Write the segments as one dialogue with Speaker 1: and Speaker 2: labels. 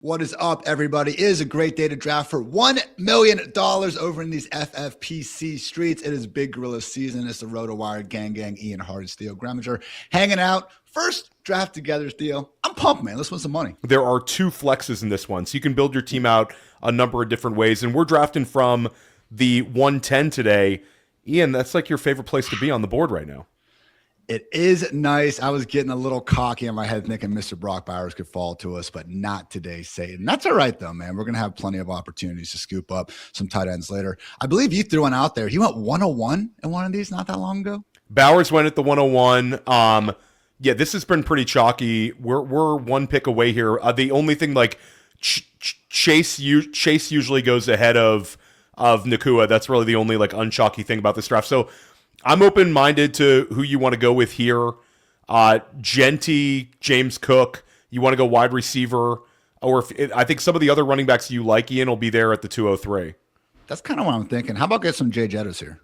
Speaker 1: What is up, everybody? It is a great day to draft for $1 million over in these FFPC streets. It is Big Gorilla season. It's the RotoWire gang, Ian Hartitz, Theo Gremminger, hanging out. First draft together, Theo. I'm pumped, man. Let's win some money.
Speaker 2: There are two flexes in this one, so you can build your team out a number of different ways. And we're drafting from the 110 today. Ian, that's like your favorite place to be on the board right now.
Speaker 1: It is nice. I was getting a little cocky in my head thinking Mr. Brock Bowers could fall to us, but not today, Satan. That's all right, though, man. We're going to have plenty of opportunities to scoop up some tight ends later. I believe you threw one out there. He went 101 in one of these not that long ago.
Speaker 2: Bowers went at the 101. Yeah, this has been pretty chalky. We're one pick away here. The only thing, like, Chase usually goes ahead of Nakua. That's really the only, like, unchalky thing about this draft. So I'm open-minded to who you want to go with here. Genty, James Cook. You want to go wide receiver, or I think some of the other running backs you like, Ian, will be there at the 203.
Speaker 1: That's kind of what I'm thinking. How about get some Jay Jettas here?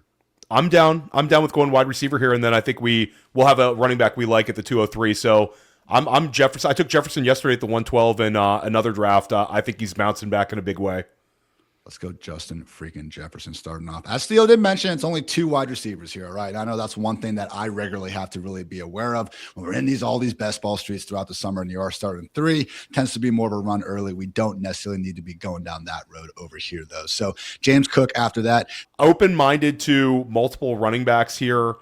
Speaker 2: I'm down with going wide receiver here, and then I think we'll have a running back we like at the 203. So I'm Jefferson. I took Jefferson yesterday at the 112 in another draft. I think he's bouncing back in a big way.
Speaker 1: Let's go Justin freaking Jefferson starting off. As Theo did mention, it's only two wide receivers here, right? I know that's one thing that I regularly have to really be aware of. When we're in all these best ball streets throughout the summer and you are starting three, tends to be more of a run early. We don't necessarily need to be going down that road over here, though. So James Cook after that.
Speaker 2: Open-minded to multiple running backs here.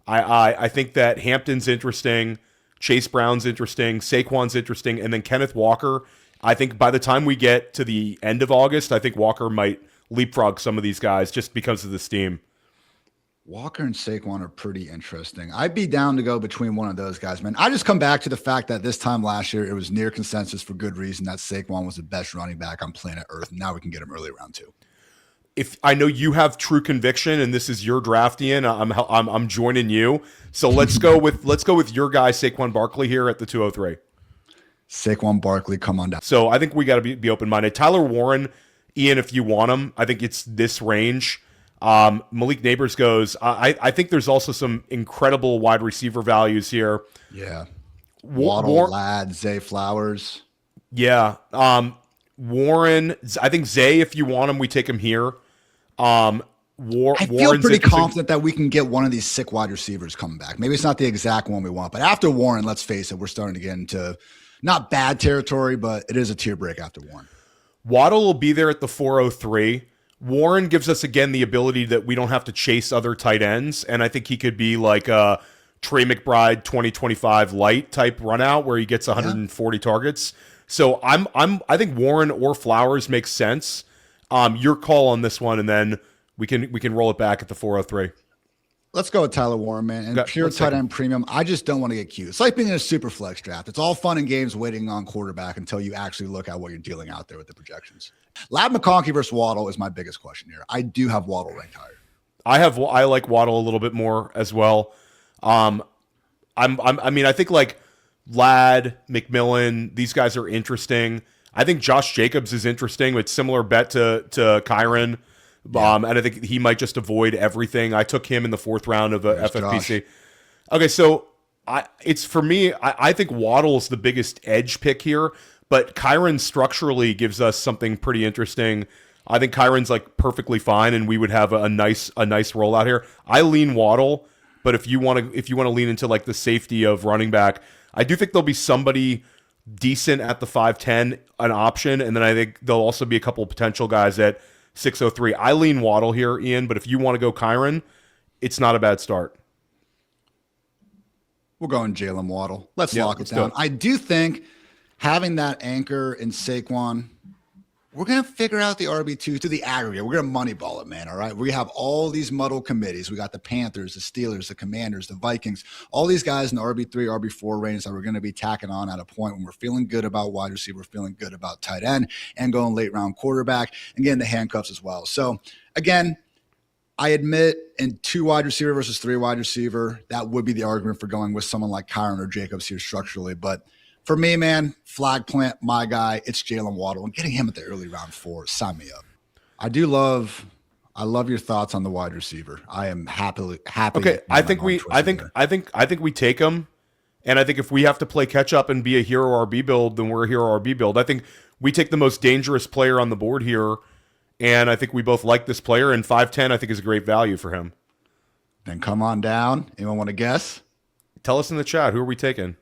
Speaker 2: I think that Hampton's interesting. Chase Brown's interesting. Saquon's interesting. And then Kenneth Walker. I think by the time we get to the end of August, I think Walker might leapfrog some of these guys just because of the steam.
Speaker 1: Walker and Saquon are pretty interesting. I'd be down to go between one of those guys, man. I just come back to the fact that this time last year, it was near consensus for good reason that Saquon was the best running back on planet Earth. Now we can get him early round two.
Speaker 2: If I know you have true conviction and this is your draft, Ian, I'm joining you. So let's go with your guy Saquon Barkley here at the 203.
Speaker 1: Saquon Barkley, come on down.
Speaker 2: So I think we got to be open-minded. Tyler Warren, Ian, if you want him, I think it's this range. Malik Neighbors goes. I think there's also some incredible wide receiver values here.
Speaker 1: Yeah. Waddle, Ladd, Zay Flowers.
Speaker 2: Yeah. Warren, I think Zay, if you want him, we take him here. I feel
Speaker 1: pretty confident that we can get one of these sick wide receivers coming back. Maybe it's not the exact one we want, but after Warren, let's face it, we're starting to get into not bad territory, but it is a tier break after Warren.
Speaker 2: Waddle will be there at the 403. Warren gives us, again, the ability that we don't have to chase other tight ends, and I think he could be like a Trey McBride 2025 light type run out where he gets 140 targets. So I think Warren or Flowers makes sense. Your call on this one, and then we can roll it back at the 403.
Speaker 1: Let's go with Tyler Warren, man. And pure tight end premium, I just don't want to get cute. It's like being in a super flex draft. It's all fun and games waiting on quarterback until you actually look at what you're dealing out there with the projections. Ladd McConkey versus Waddle is my biggest question here. I do have Waddle ranked higher.
Speaker 2: I like Waddle a little bit more as well. I think like Ladd, McMillan, these guys are interesting. I think Josh Jacobs is interesting with similar bet to Kyron. And I think he might just avoid everything. I took him in the fourth round of FFPC. Josh. Okay, so it's for me, I think Waddle's the biggest edge pick here, but Kyron structurally gives us something pretty interesting. I think Kyron's like perfectly fine, and we would have a nice rollout here. I lean Waddle, but if you want to lean into like the safety of running back, I do think there'll be somebody decent at the 5'10", an option, and then I think there'll also be a couple of potential guys at 603. I lean Waddle here, Ian, but if you want to go Kyron, it's not a bad start.
Speaker 1: We're going Jaylen Waddle. Let's lock it down. I do think having that anchor in Saquon, we're going to figure out the RB2 to the aggregate. We're going to moneyball it, man, all right? We have all these muddled committees. We got the Panthers, the Steelers, the Commanders, the Vikings, all these guys in the RB3, RB4 range that we're going to be tacking on at a point when we're feeling good about wide receiver, feeling good about tight end, and going late round quarterback, and getting the handcuffs as well. So, again, I admit in two wide receiver versus three wide receiver, that would be the argument for going with someone like Kyron or Jacobs here structurally, but for me, man, flag plant, my guy, it's Jaylen Waddle. And getting him at the early round 4, sign me up. I love your thoughts on the wide receiver. I am happy.
Speaker 2: Okay, I think we take him, and I think if we have to play catch up and be a hero RB build, then we're a hero RB build. I think we take the most dangerous player on the board here, and I think we both like this player, and 5'10", I think, is a great value for him.
Speaker 1: Then come on down. Anyone want to guess?
Speaker 2: Tell us in the chat, who are we taking?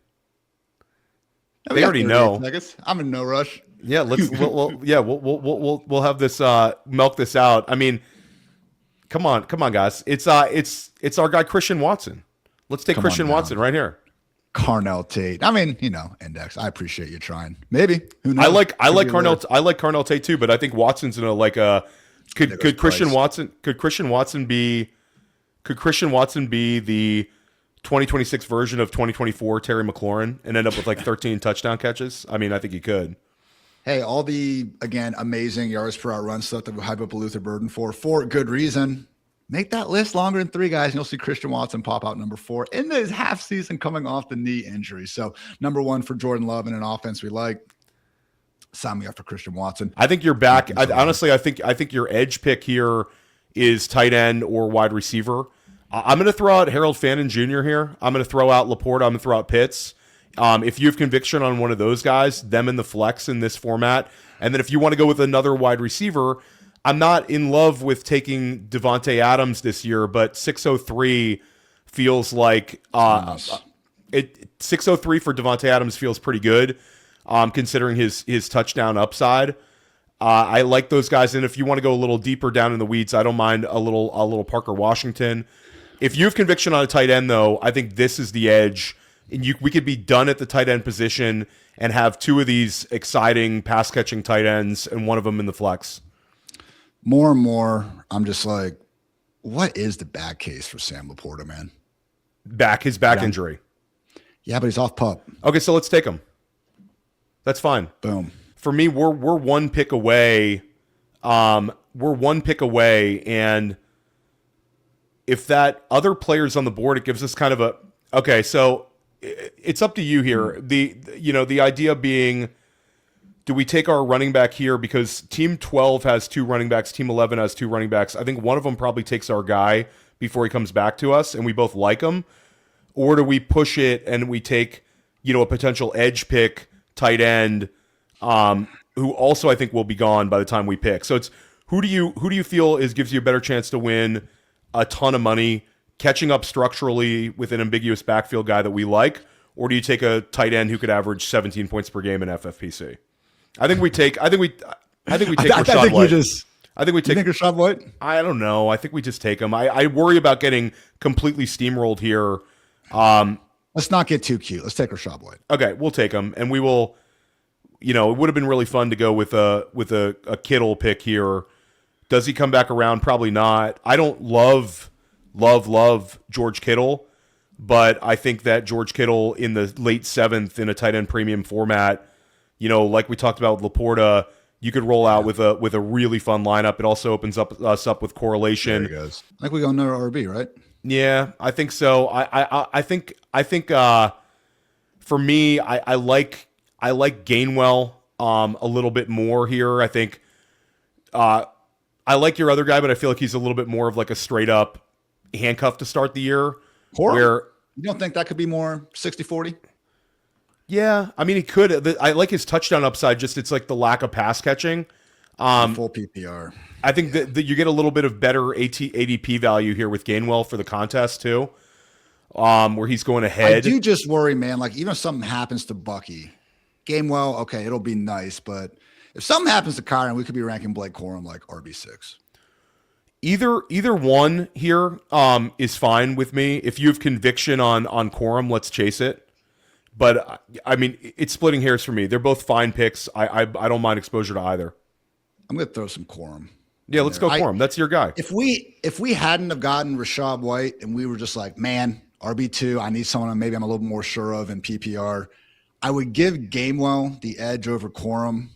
Speaker 2: They already know.
Speaker 1: Seconds. I'm in no rush.
Speaker 2: Yeah, we'll have this milk this out. I mean, come on, guys. It's our guy Christian Watson. Let's take Christian Watson right here.
Speaker 1: Carnell Tate. I mean, index. I appreciate you trying. Maybe. Who knows?
Speaker 2: I like Carnell Tate too, but I think Watson's in a could Christian Watson be the 2026 version of 2024 Terry McLaurin and end up with 13 touchdown catches? I mean, I think he could.
Speaker 1: Hey, all the, again, amazing yards per out run stuff that we hype up Luther Burden for good reason. Make that list longer than 3 guys, and you'll see Christian Watson pop out number 4 in his half season coming off the knee injury. So number 1 for Jordan Love in an offense we like. Sign me up for Christian Watson.
Speaker 2: I think you're back. Honestly, I think your edge pick here is tight end or wide receiver. I'm going to throw out Harold Fannin Jr. here. I'm going to throw out LaPorta. I'm going to throw out Pitts. If you have conviction on one of those guys, them in the flex in this format. And then if you want to go with another wide receiver, I'm not in love with taking Devontae Adams this year, but 603 feels like 603 for Devontae Adams feels pretty good, considering his touchdown upside. I like those guys, and if you want to go a little deeper down in the weeds, I don't mind a little Parker Washington. If you have conviction on a tight end, though, I think this is the edge. And we could be done at the tight end position and have 2 of these exciting pass-catching tight ends and one of them in the flex.
Speaker 1: More and more, I'm just like, what is the bad case for Sam LaPorta, man?
Speaker 2: His back injury.
Speaker 1: Yeah, but he's off pup.
Speaker 2: Okay, so let's take him. That's fine.
Speaker 1: Boom.
Speaker 2: For me, we're 1 pick away. We're 1 pick away, and if that other player's on the board, it gives us kind of a okay. So it's up to you here. The idea being, do we take our running back here because Team 12 has 2 running backs, Team 11 has 2 running backs. I think one of them probably takes our guy before he comes back to us, and we both like him. Or do we push it and we take a potential edge pick tight end, who also I think will be gone by the time we pick. So it's who do you feel gives you a better chance to win a ton of money, catching up structurally with an ambiguous backfield guy that we like, or do you take a tight end who could average 17 points per game in FFPC? I think we take Rachaad White. You think
Speaker 1: Rachaad White?
Speaker 2: I don't know. I think we just take him. I worry about getting completely steamrolled here.
Speaker 1: Let's not get too cute. Let's take Rachaad White.
Speaker 2: Okay, we'll take him, and we will. It would have been really fun to go with a Kittle pick here. Does he come back around? Probably not. I don't love George Kittle, but I think that George Kittle in the late 7th in a tight end premium format, like we talked about with LaPorta, you could roll out with a really fun lineup. It also opens us up with correlation.
Speaker 1: There he goes. I think we go another RB, right?
Speaker 2: Yeah, I think so. I think for me, I like Gainwell a little bit more here. I think I like your other guy, but I feel like he's a little bit more of like a straight up handcuff to start the year.
Speaker 1: Where you don't think that could be more 60-40?
Speaker 2: Yeah, I mean he could. I like his touchdown upside. Just it's like the lack of pass catching.
Speaker 1: Full PPR.
Speaker 2: I think that you get a little bit of better ADP value here with Gainwell for the contest too, where he's going ahead.
Speaker 1: I do just worry, man. Like even if something happens to Bucky, Gainwell, okay, it'll be nice, but if something happens to Kyron, we could be ranking Blake Corum like RB6.
Speaker 2: Either one here is fine with me. If you have conviction on Corum, let's chase it. But I mean, it's splitting hairs for me. They're both fine picks. I don't mind exposure to either.
Speaker 1: I'm gonna throw some Corum.
Speaker 2: Yeah, let's go Corum. That's your guy.
Speaker 1: If we hadn't have gotten Rachaad White and we were just like, man, RB2, I need someone maybe I'm a little more sure of in PPR, I would give Gainwell the edge over Corum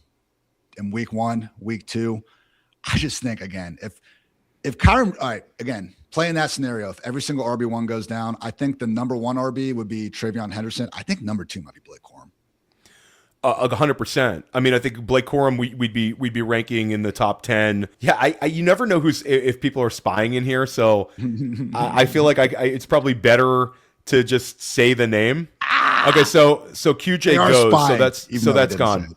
Speaker 1: in week 1, week 2. I just think again, if Kyron, all right, again, playing that scenario, if every single RB1 goes down, I think the number 1 RB would be Travion Henderson. I think number 2 might be Blake Corum.
Speaker 2: 100%. I mean, I think Blake Corum we'd be ranking in the top 10. Yeah, you never know if people are spying in here, so I feel like it's probably better to just say the name. Okay, so QJ goes. So that's gone.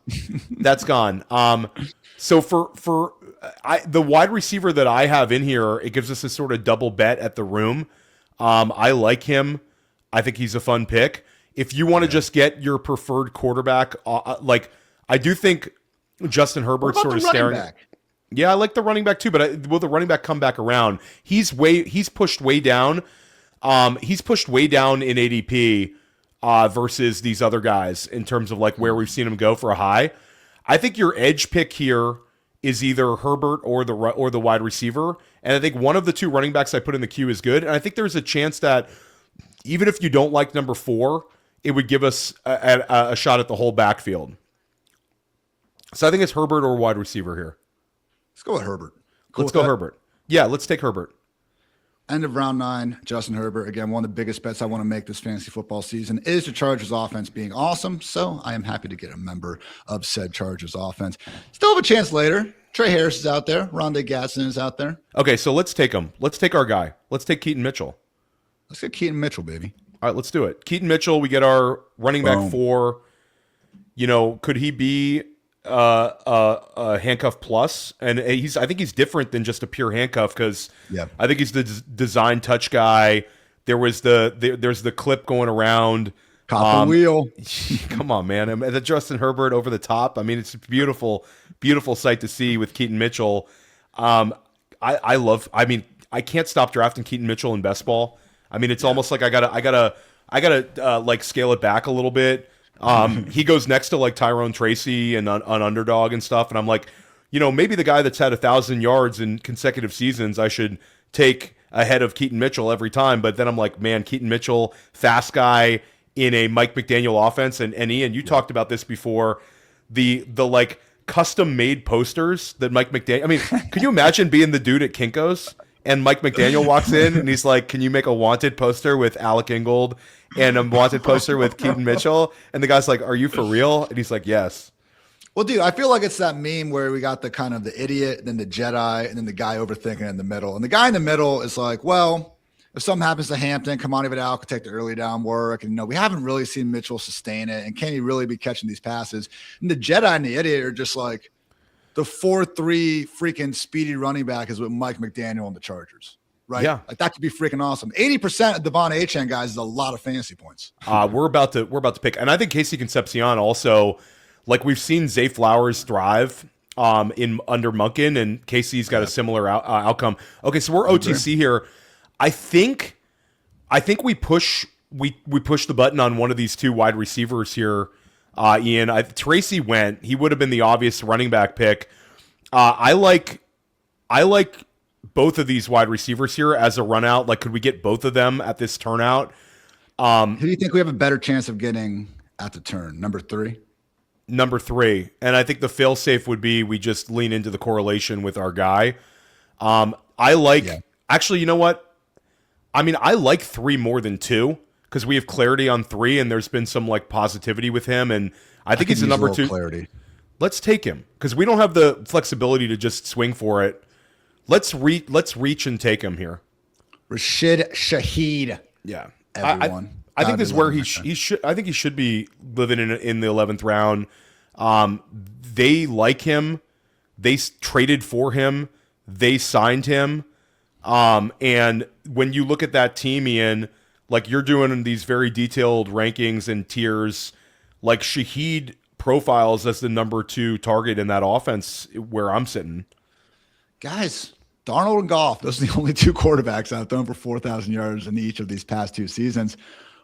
Speaker 2: That's gone. So for the wide receiver that I have in here, it gives us a sort of double bet at the room. I like him. I think he's a fun pick. If you want to just get your preferred quarterback, like I do think Justin Herbert sort of staring. Back? Yeah, I like the running back too, but will the running back come back around? He's pushed way down. He's pushed way down in ADP versus these other guys in terms of like where we've seen him go for a high. I think your edge pick here is either Herbert or the wide receiver, and I think one of the two running backs I put in the queue is good. And I think there's a chance that even if you don't like number 4, it would give us a shot at the whole backfield. So I think it's Herbert or wide receiver here.
Speaker 1: Let's go with Herbert.
Speaker 2: Let's go Herbert. Yeah, let's take Herbert.
Speaker 1: End of round 9, Justin Herbert. Again, one of the biggest bets I want to make this fantasy football season is the Chargers offense being awesome. So I am happy to get a member of said Chargers offense. Still have a chance later. Trey Harris is out there. Rondé Gatson is out there.
Speaker 2: Okay, so let's take him. Let's take our guy. Let's take Keaton Mitchell.
Speaker 1: Let's get Keaton Mitchell, baby.
Speaker 2: All right, let's do it. Keaton Mitchell, we get our running back 4. You know, could he be a handcuff plus? And I think he's different than just a pure handcuff because I think he's the design touch guy. There's the clip going around.
Speaker 1: Cop wheel.
Speaker 2: Come on, man. I mean, the Justin Herbert over the top. I mean, it's a beautiful, beautiful sight to see with Keaton Mitchell. I can't stop drafting Keaton Mitchell in best ball. I mean, it's almost like I gotta like scale it back a little bit. He goes next to like Tyrone Tracy and on Underdog and stuff, and I'm like, you know, maybe the guy that's had 1,000 yards in consecutive seasons I should take ahead of Keaton Mitchell every time. But then I'm like, man, Keaton Mitchell, fast guy in a Mike McDaniel offense, and Ian, you talked about this before, the like custom made posters that Mike McDaniel. I mean, can you imagine being the dude at Kinko's and Mike McDaniel walks in and he's like, "Can you make a wanted poster with Alec Ingold and a wanted poster with Keaton Mitchell?" And the guy's like, "Are you for real?" And he's like, "Yes."
Speaker 1: Well, dude, I feel like it's that meme where we got the kind of the idiot, then the Jedi, and then the guy overthinking in the middle. And the guy in the middle is like, well, if something happens to Hampton, Kimani Vidal could take the early down work. And, you know, we haven't really seen Mitchell sustain it. And can he really be catching these passes? And the Jedi and the idiot are just like, the 4-3 freaking speedy running back is with Mike McDaniel and the Chargers, right?
Speaker 2: Yeah.
Speaker 1: Like that could be freaking awesome. 80% of Devon Achane guys is a lot of fantasy points.
Speaker 2: We're about to pick. And I think Casey Concepcion also, like we've seen Zay Flowers thrive in under Munkin, and Casey's got a similar outcome. Okay, so we're OTC here. I think we push the button on one of these two wide receivers here. Ian, Tracy went. He would have been the obvious running back pick. I like both of these wide receivers here as a run out. Like, could we get both of them at this turnout?
Speaker 1: Who do you think we have a better chance of getting at the turn? Number 3?
Speaker 2: Number 3. And I think the fail-safe would be we just lean into the correlation with our guy. Actually, you know what? I mean, I like 3 more than 2 because we have clarity on 3, and there's been some like positivity with him, and I think he's a number 2.
Speaker 1: Clarity.
Speaker 2: Let's take him because we don't have the flexibility to just swing for it. Let's reach and take him here. Rashid
Speaker 1: Shaheed.
Speaker 2: Yeah,
Speaker 1: everyone.
Speaker 2: I think this is where he should. I think he should be living in the 11th round. They like him. They traded for him. They signed him. And when you look at that team, Ian, like you're doing these very detailed rankings and tiers, like Shaheed profiles as the number 2 target in that offense where I'm sitting.
Speaker 1: Guys, Darnold and Goff, those are the only 2 quarterbacks I've thrown for 4,000 yards in each of these past 2 seasons.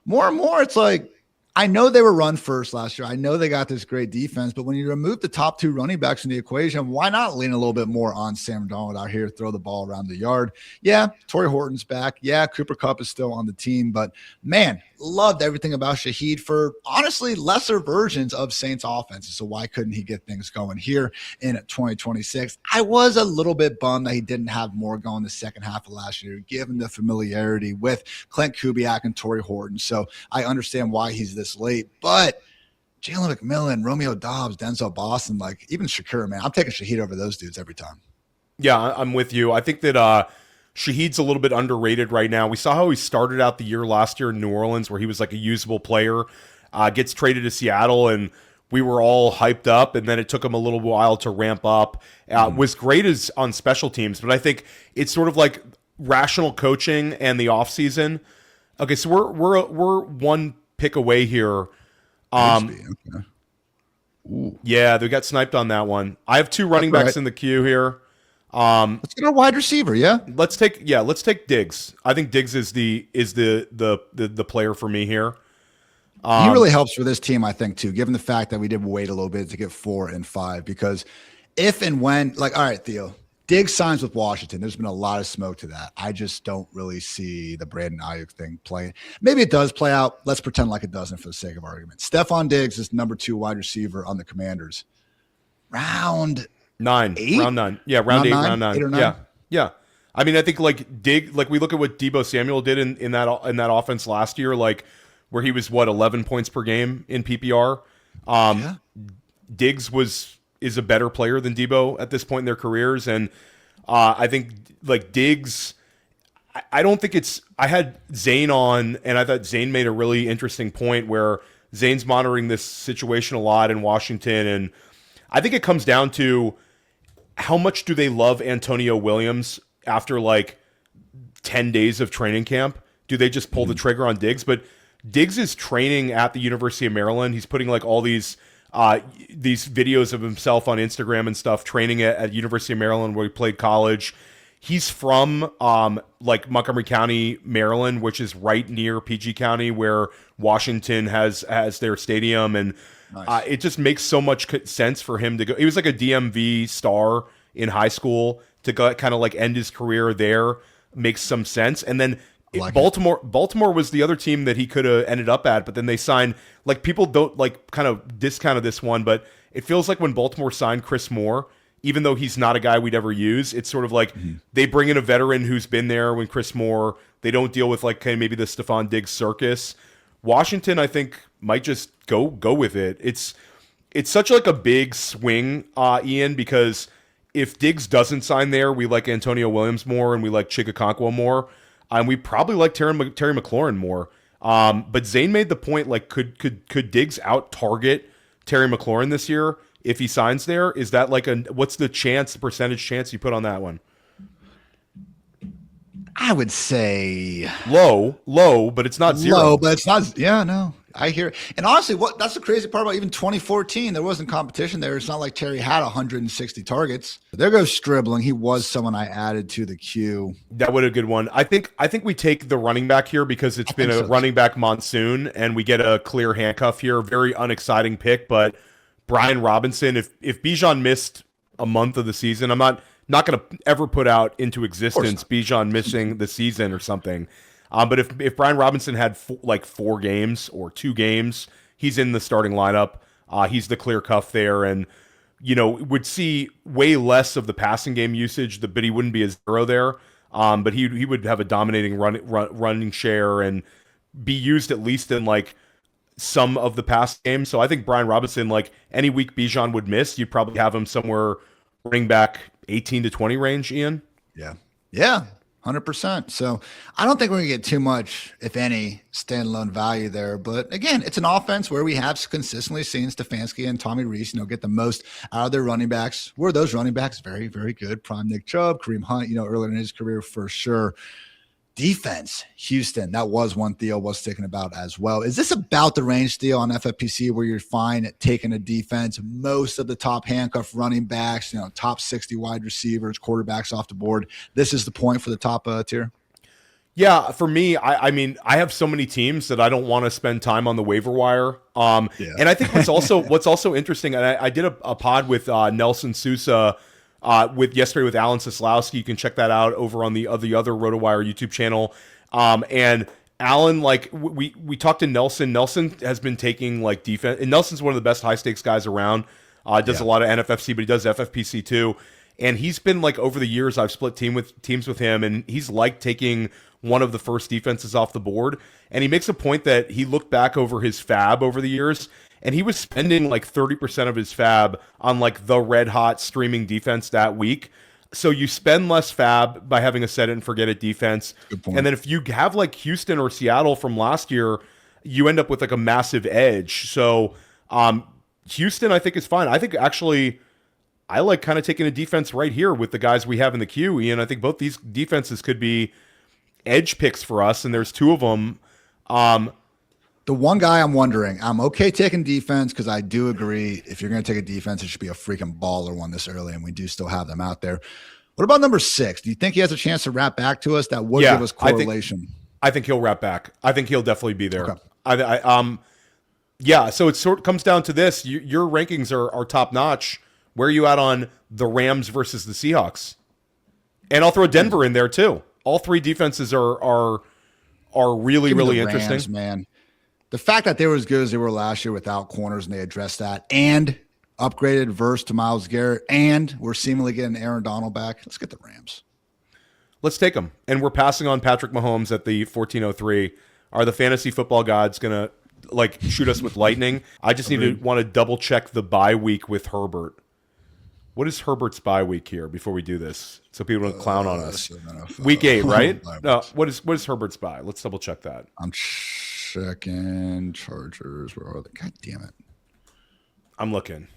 Speaker 1: More and more, it's like, I know they were run first last year. I know they got this great defense, but when you remove the top 2 running backs from the equation, why not lean a little bit more on Sam Darnold out here, throw the ball around the yard? Yeah, Torrey Horton's back. Yeah, Cooper Kupp is still on the team, but man, loved everything about Shaheed for honestly lesser versions of Saints offenses. So why couldn't he get things going here in 2026? I was a little bit bummed that he didn't have more going the second half of last year, given the familiarity with Clint Kubiak and Torrey Horton. So I understand why he's this late, but Jalen McMillan, Romeo Doubs, Denzel Boston, like even Shakira, man, I'm taking Shaheed over those dudes every time.
Speaker 2: Yeah, I'm with you. I think that Shaheed's a little bit underrated right now. We saw how he started out the year last year in New Orleans where he was like a usable player. gets traded to Seattle, and we were all hyped up, and then it took him a little while to ramp up. Was great as on special teams, but I think it's sort of like rational coaching and the offseason. Okay, so we're one pick away here.
Speaker 1: Okay.
Speaker 2: Yeah, they got sniped on that one. I have two running backs in the queue here.
Speaker 1: Let's get a wide receiver. Yeah,
Speaker 2: let's take Diggs. I think Diggs is the player for me here.
Speaker 1: He really helps for this team, I think, too, given the fact that we did wait a little bit to get 4 and 5. Because if and when, like, all right, Theo, Diggs signs with Washington, there's been a lot of smoke to that. I just don't really see the Brandon Ayuk thing playing. Maybe it does play out. Let's pretend like it doesn't for the sake of argument. Stefon Diggs is number 2 wide receiver on the Commanders. Round
Speaker 2: 9.
Speaker 1: 8?
Speaker 2: Round 9. Yeah, round 8, round 9.
Speaker 1: 8 or 9?
Speaker 2: Yeah. Yeah. I mean, I think like we look at what Deebo Samuel did in that offense last year, like where he was 11 points per game in PPR. Diggs is a better player than Deebo at this point in their careers, and I think like Diggs, I don't think it's. I had Zane on, and I thought Zane made a really interesting point where Zane's monitoring this situation a lot in Washington, and I think it comes down to how much do they love Antonio Williams after like 10 days of training camp? Do they just pull the trigger on Diggs? But Diggs is training at the University of Maryland. He's putting like all these videos of himself on Instagram and stuff, training at University of Maryland where he played college. He's from like Montgomery County, Maryland, which is right near PG County where Washington has their stadium. And nice. It just makes so much sense for him to go. He was like a DMV star in high school. To go, kind of like end his career there makes some sense. And then Baltimore was the other team that he could have ended up at, but then they signed, like, people don't like kind of discounted this one, but it feels like when Baltimore signed Chris Moore, even though he's not a guy we'd ever use, it's sort of like they bring in a veteran who's been there when Chris Moore, they don't deal with like kind of maybe the Stefon Diggs circus. Washington, I think, might just go with it. It's such like a big swing, Ian, because if Diggs doesn't sign there, we like Antonio Williams more and we like Chigakonkwo more. And we probably like Terry McLaurin more. But Zane made the point, like, could Diggs out-target Terry McLaurin this year if he signs there? Is that like what's the percentage chance you put on that one?
Speaker 1: I would say
Speaker 2: low, but it's not zero.
Speaker 1: Low, but it's not. Yeah, no, I hear it. And honestly, that's the crazy part about even 2014. There wasn't competition there. It's not like Terry had 160 targets. There goes Stribling. He was someone I added to the queue.
Speaker 2: That would be a good one. I think we take the running back here because it's been a running back monsoon, and we get a clear handcuff here. Very unexciting pick, but Brian Robinson. If Bijan missed a month of the season, I'm not going to ever put out into existence Bijan missing the season or something. But if Brian Robinson had 4 games or 2 games, he's in the starting lineup. He's the clear cuff there, and would see way less of the passing game usage. But he wouldn't be a zero there. But he would have a dominating running share and be used at least in like some of the past games. So I think Brian Robinson, like any week Bijan would miss, you'd probably have him somewhere running back 18 to 20 range, Ian.
Speaker 1: Yeah. 100%. So I don't think we're going to get too much, if any, standalone value there. But again, it's an offense where we have consistently seen Stefanski and Tommy Rees, get the most out of their running backs. Were those running backs very, very good? Prime Nick Chubb, Kareem Hunt, earlier in his career for sure. Defense, Houston, that was one Theo was thinking about as well. Is this about the range, Theo, on FFPC where you're fine at taking a defense? Most of the top handcuff running backs, top 60 wide receivers, quarterbacks off the board. This is the point for the top tier?
Speaker 2: Yeah, for me, I mean, I have so many teams that I don't want to spend time on the waiver wire. And I think what's also interesting, and I did a pod with Nelson Sousa yesterday with Alan Seslowski. You can check that out over on the other RotoWire YouTube channel. And Alan, like we talked to Nelson. Nelson has been taking like defense, and Nelson's one of the best high stakes guys around. Does a lot of NFFC, but he does FFPC too. And he's been like over the years, I've split teams with him, and he's like taking one of the first defenses off the board. And he makes a point that he looked back over his fab over the years, and he was spending like 30% of his fab on like the red hot streaming defense that week. So you spend less fab by having a set it and forget it defense.
Speaker 1: Good point.
Speaker 2: And then if you have like Houston or Seattle from last year, you end up with like a massive edge. So Houston, I think, is fine. I think actually I like kind of taking a defense right here with the guys we have in the queue, Ian. I think both these defenses could be edge picks for us, and there's two of them.
Speaker 1: The one guy I'm wondering, I'm okay taking defense because I do agree if you're going to take a defense, it should be a freaking baller one this early, and we do still have them out there. What about number 6? Do you think he has a chance to wrap back to us? That would give us correlation.
Speaker 2: I think he'll wrap back. I think he'll definitely be there.
Speaker 1: Okay.
Speaker 2: Yeah, so it sort of comes down to this. Your rankings are top notch. Where are you at on the Rams versus the Seahawks? And I'll throw Denver in there too. All three defenses are really, really interesting.
Speaker 1: Rams, man. The fact that they were as good as they were last year without corners and they addressed that and upgraded verse to Myles Garrett and we're seemingly getting Aaron Donald back. Let's get the Rams.
Speaker 2: Let's take them. And we're passing on Patrick Mahomes at the 1403. Are the fantasy football gods going to like shoot us with lightning? I just need to want to double check the bye week with Herbert. What is Herbert's bye week here before we do this? So people don't clown on us. Week 8, right? No, what is Herbert's bye? Let's double check that.
Speaker 1: I'm checking Chargers. Where are they? God damn it.
Speaker 2: I'm looking.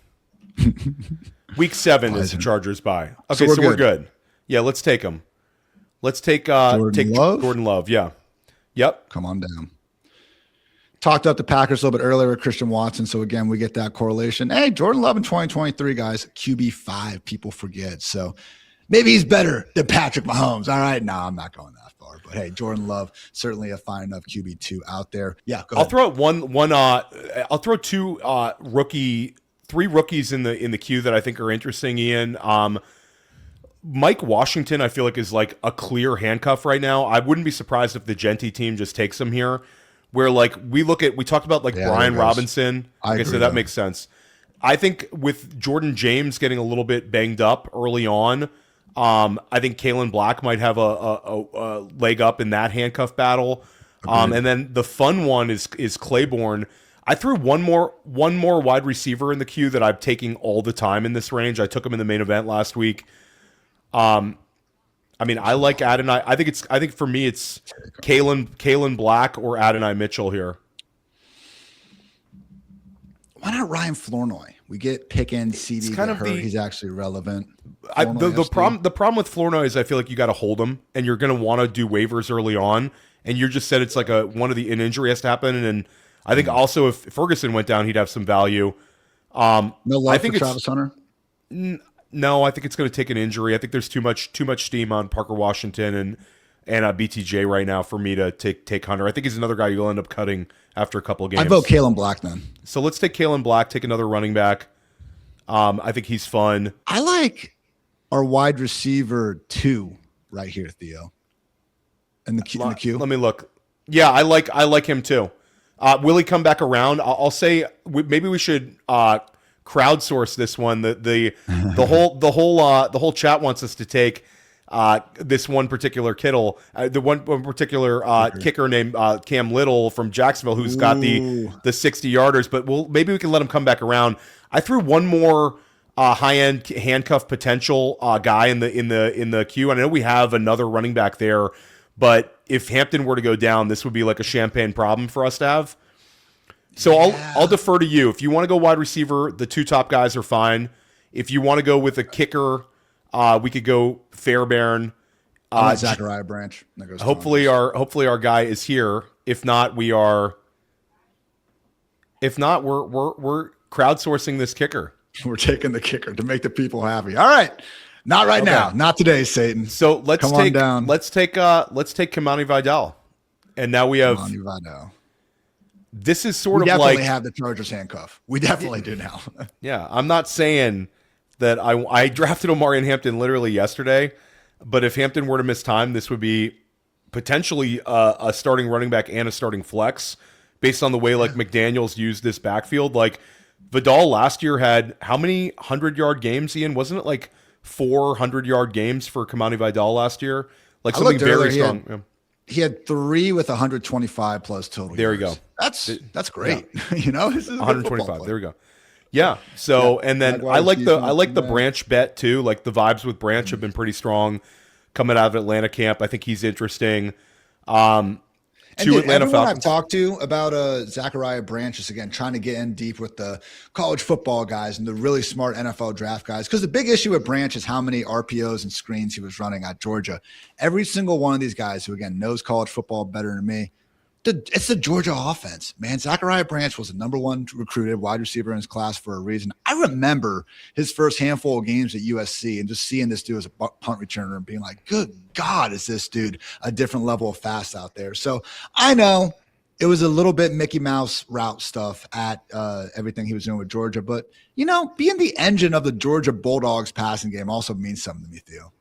Speaker 2: Week 7 is the Chargers bye. Okay, so we're good. Yeah, let's take them. Let's take Jordan Love. Yeah. Yep.
Speaker 1: Come on down. Talked about the Packers a little bit earlier with Christian Watson. So again, we get that correlation. Hey, Jordan Love in 2023, guys, QB5, people forget. So maybe he's better than Patrick Mahomes. All right. No, I'm not going that far. But hey, Jordan Love, certainly a fine enough QB2 out there. Yeah, go ahead.
Speaker 2: I'll throw out I'll throw three rookies in the queue that I think are interesting, Ian. Mike Washington, I feel like, is like a clear handcuff right now. I wouldn't be surprised if the Genti team just takes him here. Where like we talked about like Brian Robinson. Okay, so that makes sense. I think with Jordan James getting a little bit banged up early on, I think Kaelon Black might have a leg up in that handcuff battle. And then the fun one is Claiborne. I threw one more wide receiver in the queue that I'm taking all the time in this range. I took him in the main event last week. I mean, I like Adonai. I think for me it's Kaelon Black or Adonai Mitchell here.
Speaker 1: Why not Ryan Flournoy? We get Pickens, CD, he's actually relevant.
Speaker 2: The problem with Flournoy is I feel like you got to hold him, and you're going to want to do waivers early on, and you just said it's like an injury has to happen, and I think also if Ferguson went down, he'd have some value.
Speaker 1: No love for Travis Hunter.
Speaker 2: No, I think it's going to take an injury. I think there's too much steam on Parker Washington and BTJ right now for me to take Hunter. I think he's another guy you'll end up cutting after a couple of games.
Speaker 1: I vote Kaelon Black then.
Speaker 2: So let's take Kaelon Black, take another running back. I think he's fun.
Speaker 1: I like our wide receiver 2 right here, Theo. In the queue.
Speaker 2: Let me look. Yeah, I like him too. Will he come back around? I'll say maybe we should crowdsource this one. The whole chat wants us to take this one particular Kittle, the one particular kicker named Cam Little from Jacksonville, who's got the 60-yarders. But maybe we can let him come back around. I threw one more high-end handcuff potential guy in the queue. And I know we have another running back there, but if Hampton were to go down, this would be like a champagne problem for us to have. So I'll defer to you. If you want to go wide receiver, the 2 top guys are fine. If you want to go with a kicker, we could go Fairbairn.
Speaker 1: Zachariah Branch.
Speaker 2: Hopefully our guy is here. If not, we're crowdsourcing this kicker.
Speaker 1: We're taking the kicker to make the people happy. All right. Not right now. Not today, Satan.
Speaker 2: So let's take Kimani Vidal. And now we have
Speaker 1: Kimani Vidal.
Speaker 2: This is sort of like...
Speaker 1: We definitely have the Chargers handcuff. We definitely do now.
Speaker 2: Yeah, I'm not saying that I drafted Omarion Hampton literally yesterday, but if Hampton were to miss time, this would be potentially a starting running back and a starting flex based on the way like McDaniels used this backfield. Like Vidal last year had how many 100-yard games, Ian? Wasn't it like 400-yard games for Kimani Vidal last year? Like something very strong.
Speaker 1: He had 3 with 125 plus total.
Speaker 2: There you go.
Speaker 1: That's great. Yeah. This is
Speaker 2: 125. There we go. Yeah. So and then I like the Branch bet too. Like the vibes with Branch have been pretty strong coming out of Atlanta camp. I think he's interesting.
Speaker 1: And
Speaker 2: Two
Speaker 1: dude,
Speaker 2: Atlanta
Speaker 1: everyone
Speaker 2: Falcons.
Speaker 1: I've talked to about Zachariah Branch is, again, trying to get in deep with the college football guys and the really smart NFL draft guys. Because the big issue with Branch is how many RPOs and screens he was running at Georgia. Every single one of these guys who, again, knows college football better than me, it's the Georgia offense, man. Zachariah Branch was the number one recruited wide receiver in his class for a reason. I remember his first handful of games at USC and just seeing this dude as a punt returner and being like, good God, is this dude a different level of fast out there? So I know it was a little bit Mickey Mouse route stuff at everything he was doing with Georgia. But, being the engine of the Georgia Bulldogs passing game also means something to me, Theo.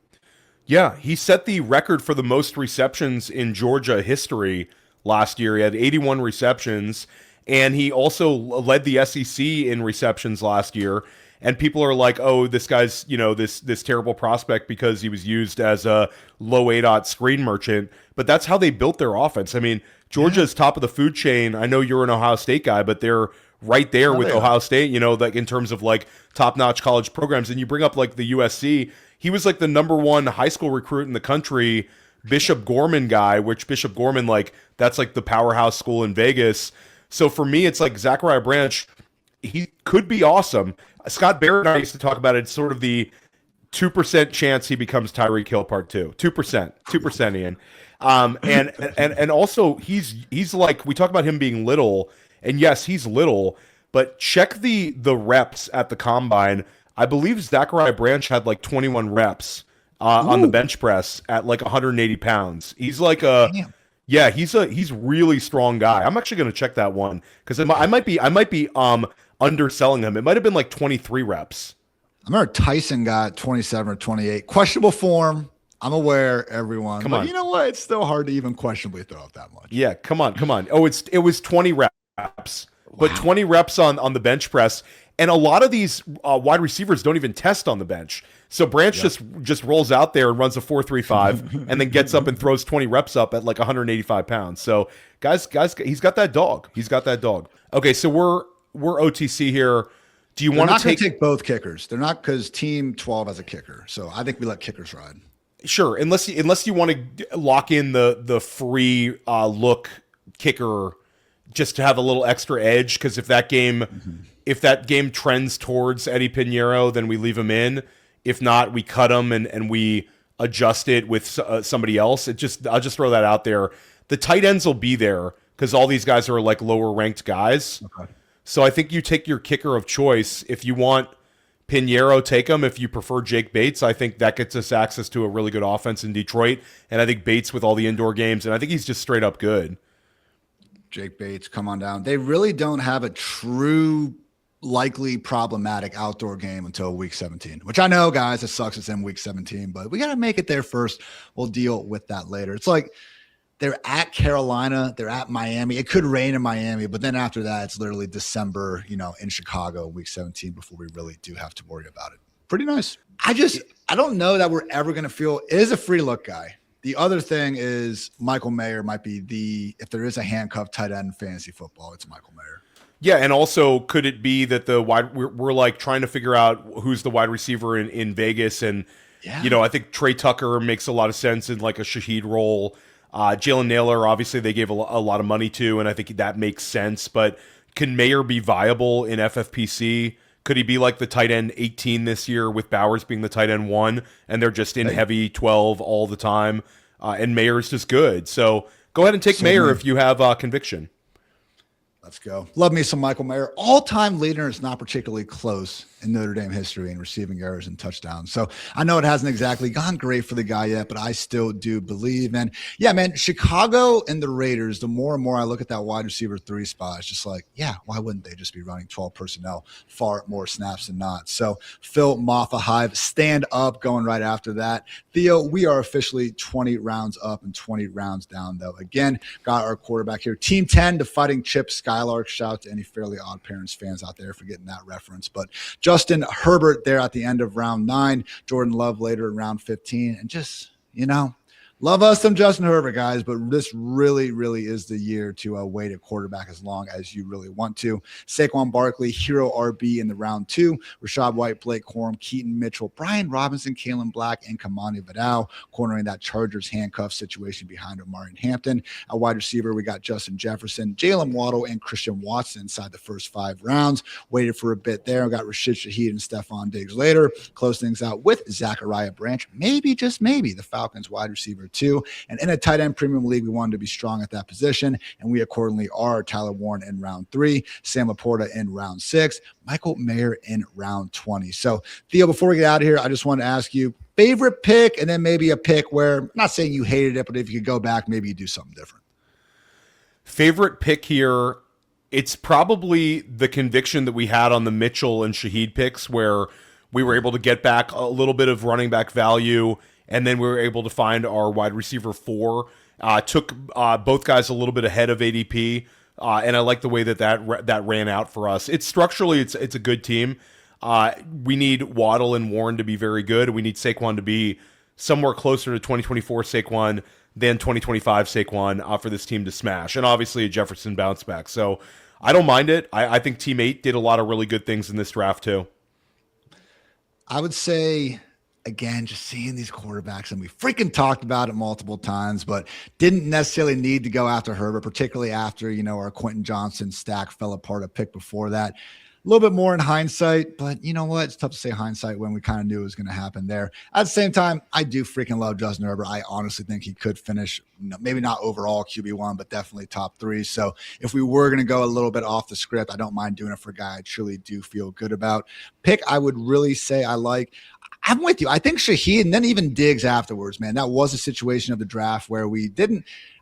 Speaker 2: Yeah, he set the record for the most receptions in Georgia history last year. He had 81 receptions, and he also led the SEC in receptions last year. And people are like, oh, this guy's, this terrible prospect because he was used as a low ADOT screen merchant. But that's how they built their offense. I mean, Georgia's top of the food chain. I know you're an Ohio State guy, but they're right there with Ohio State, like in terms of like top-notch college programs. And you bring up like the USC. He was like the number one high school recruit in the country, Bishop Gorman guy, which Bishop Gorman, like, that's like the powerhouse school in Vegas. So for me, it's like Zachariah Branch, he could be awesome. Scott Barrett and I used to talk about it. It's sort of the 2% chance he becomes Tyreek Hill part 2. 2%, Ian. And also he's like, we talk about him being little, and yes, he's little, but check the reps at the combine. I believe Zachariah Branch had like 21 reps on the bench press at like 180 pounds. He's like he's really strong guy. I'm actually going to check that one because I might be underselling him. It might have been like 23 reps.
Speaker 1: I remember Tyson got 27 or 28. Questionable form. I'm aware, everyone.
Speaker 2: Come on.
Speaker 1: You know what? It's still hard to even questionably throw up that much.
Speaker 2: Yeah, come on. Oh, it was 20 reps, but 20 reps on the bench press. And a lot of these wide receivers don't even test on the bench. So Branch just rolls out there and runs a 4.35 and then gets up and throws 20 reps up at like 185 pounds. So guys, he's got that dog. Okay, so we're OTC here. Do you want to
Speaker 1: take both kickers? They're not, because Team 12 has a kicker. So I think we let kickers ride. Sure,
Speaker 2: unless you want to lock in the free look kicker just to have a little extra edge, because if that game trends towards Eddie Pinheiro, then we leave him in. If not, we cut him and we adjust it with somebody else. I'll just throw that out there. The tight ends will be there because all these guys are like lower ranked guys.
Speaker 1: Okay.
Speaker 2: So I think you take your kicker of choice. If you want Pinheiro, take him. If you prefer Jake Bates, I think that gets us access to a really good offense in Detroit. And I think Bates with all the indoor games, and I think he's just straight up good.
Speaker 1: Jake Bates, come on down. They really don't have a true, likely problematic outdoor game until week 17, which I know, guys, it sucks it's in week 17, but we got to make it there first. We'll deal with that later. It's like they're at Carolina, they're at Miami. It could rain in Miami, but then after that, it's literally December, in Chicago, week 17, before we really do have to worry about it. Pretty nice. I don't know that we're ever going to feel it is a free look guy. The other thing is Michael Mayer might be if there is a handcuff tight end in fantasy football, it's Michael Mayer.
Speaker 2: Yeah, and also could it be that we're like trying to figure out who's the wide receiver in Vegas, and I think Trey Tucker makes a lot of sense in like a Shaheed role. Jalen Naylor, obviously they gave a lot of money to, and I think that makes sense. But can Mayer be viable in FFPC? Could he be like the tight end 18 this year with Bowers being the tight end 1, and they're just in heavy 12 all the time, and Mayer's just good? So go ahead and take Mayer if you have conviction.
Speaker 1: Let's go. Love me some Michael Mayer. All-time leader is not particularly close in Notre Dame history in receiving errors and touchdowns. So I know it hasn't exactly gone great for the guy yet, but I still do believe. And yeah, man, Chicago and the Raiders, the more and more I look at that wide receiver 3 spot, it's just like, yeah, why wouldn't they just be running 12 personnel far more snaps than not? So Phil Maffa Hive, stand up, going right after that. Theo, we are officially 20 rounds up and 20 rounds down, though. Again, got our quarterback here. Team 10 to Fighting Chip Skylark. Shout out to any Fairly Odd Parents fans out there for getting that reference. But Justin Herbert there at the end of round 9, Jordan Love later in round 15, and just, Love us some Justin Herbert, guys, but this really, really is the year to wait at quarterback as long as you really want to. Saquon Barkley, hero RB in the round 2. Rachaad White, Blake Corum, Keaton Mitchell, Brian Robinson, Kaelon Black, and Kimani Vidal, cornering that Chargers handcuff situation behind Omari and Hampton. At wide receiver, we got Justin Jefferson, Jaylen Waddle, and Christian Watson inside the first 5 rounds. Waited for a bit there. We got Rashid Shaheed and Stefon Diggs later. Close things out with Zachariah Branch, maybe, just maybe, the Falcons wide receiver 2. And in a tight end premium league, we wanted to be strong at that position, and we accordingly are. Tyler Warren in round 3, Sam LaPorta in round 6, Michael Mayer in round 20. So, Theo, before we get out of here, I just want to ask you, favorite pick, and then maybe a pick where, I'm not saying you hated it, but if you could go back, maybe you do something different.
Speaker 2: Favorite pick here, it's probably the conviction that we had on the Mitchell and Shaheed picks, where we were able to get back a little bit of running back value, and then we were able to find our wide receiver 4. Took both guys a little bit ahead of ADP, and I like the way that ran out for us. It's structurally, it's a good team. We need Waddle and Warren to be very good. We need Saquon to be somewhere closer to 2024 Saquon than 2025 Saquon for this team to smash, and obviously a Jefferson bounce back. So I don't mind it. I think Team 8 did a lot of really good things in this draft too.
Speaker 1: I would say, again, just seeing these quarterbacks, and we freaking talked about it multiple times, but didn't necessarily need to go after Herbert, particularly after, our Quentin Johnson stack fell apart a pick before that. A little bit more in hindsight, but you know what? It's tough to say hindsight when we kind of knew it was going to happen there. At the same time, I do freaking love Justin Herbert. I honestly think he could finish, maybe not overall QB1, but definitely top 3. So if we were going to go a little bit off the script, I don't mind doing it for a guy I truly do feel good about. Pick, I would really say I like. I'm with you. I think Shaheed and then even Diggs afterwards, man. That was a situation of the draft where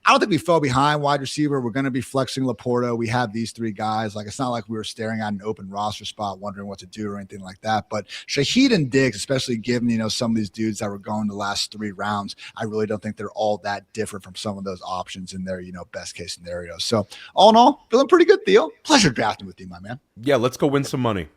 Speaker 1: I don't think we fell behind wide receiver. We're going to be flexing LaPorta. We have these 3 guys. Like, it's not like we were staring at an open roster spot wondering what to do or anything like that. But Shaheed and Diggs, especially given, some of these dudes that were going the last 3 rounds, I really don't think they're all that different from some of those options in their, best case scenarios. So all in all, feeling pretty good, Theo. Pleasure drafting with you, my man.
Speaker 2: Yeah, let's go win some money.